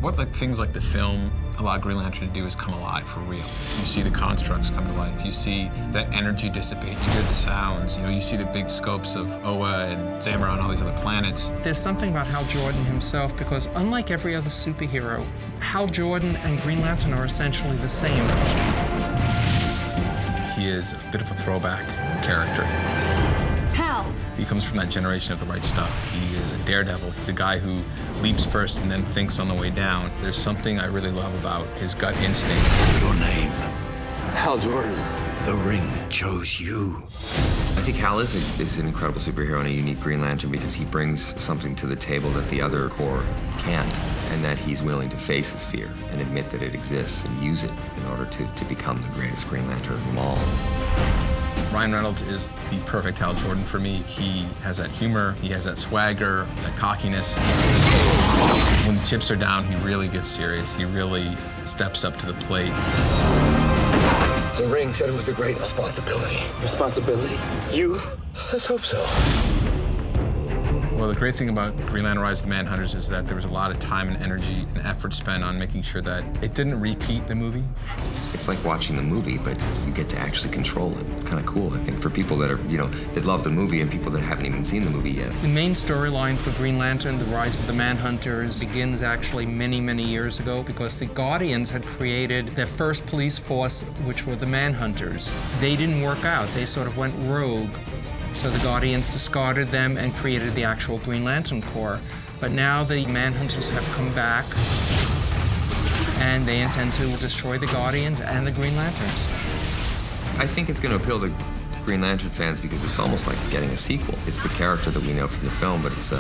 What things like the film allow Green Lantern to do is come alive for real. You see the constructs come to life. You see that energy dissipate. You hear the sounds. You see the big scopes of Oa and Zamaron and all these other planets. There's something about Hal Jordan himself, because unlike every other superhero, Hal Jordan and Green Lantern are essentially the same. He is a bit of a throwback character. Hal! He comes from that generation of the right stuff. He is a daredevil. He's a guy who leaps first and then thinks on the way down. There's something I really love about his gut instinct. Your name? Hal Jordan. The ring chose you. I think Hal is an incredible superhero and a unique Green Lantern because he brings something to the table that the other Corps can't, and that he's willing to face his fear and admit that it exists and use it in order to become the greatest Green Lantern of them all. Ryan Reynolds is the perfect Hal Jordan for me. He has that humor, he has that swagger, that cockiness. When the chips are down, he really gets serious. He really steps up to the plate. The ring said it was a great responsibility. Responsibility? You? Let's hope so. Well, the great thing about Green Lantern Rise of the Manhunters is that there was a lot of time and energy and effort spent on making sure that it didn't repeat the movie. It's like watching the movie, but you get to actually control it. It's kind of cool, I think, for people that are, that love the movie and people that haven't even seen the movie yet. The main storyline for Green Lantern, The Rise of the Manhunters, begins actually many, many years ago because the Guardians had created their first police force, which were the Manhunters. They didn't work out. They sort of went rogue. So the Guardians discarded them and created the actual Green Lantern Corps. But now the Manhunters have come back, and they intend to destroy the Guardians and the Green Lanterns. I think it's going to appeal to Green Lantern fans because it's almost like getting a sequel. It's the character that we know from the film, but it's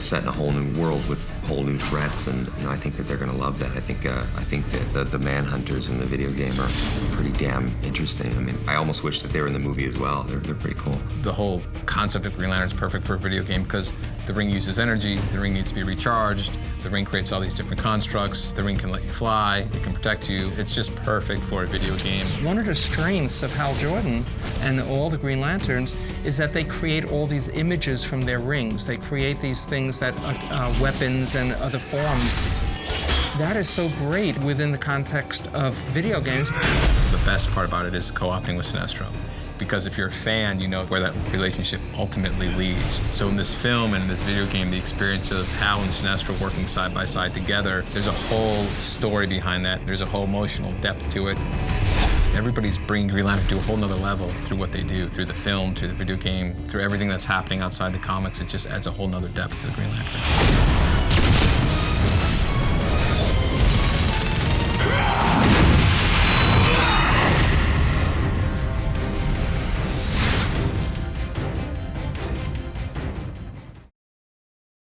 set in a whole new world with whole new threats, and I think that they're going to love that. I think that the Manhunters in the video game are pretty damn interesting. I mean, I almost wish that they were in the movie as well. They're pretty cool. The whole concept of Green Lantern is perfect for a video game because the ring uses energy, the ring needs to be recharged, the ring creates all these different constructs, the ring can let you fly, it can protect you. It's just perfect for a video game. One of the strengths of Hal Jordan and all the Green Lanterns is that they create all these images from their rings. They create these things that are weapons and other forms. That is so great within the context of video games. The best part about it is co-opting with Sinestro. Because if you're a fan, you know where that relationship ultimately leads. So in this film and in this video game, the experience of Hal and Sinestro working side by side together, there's a whole story behind that. There's a whole emotional depth to it. Everybody's bringing Green Lantern to a whole nother level through what they do, through the film, through the video game, through everything that's happening outside the comics. It just adds a whole nother depth to the Green Lantern.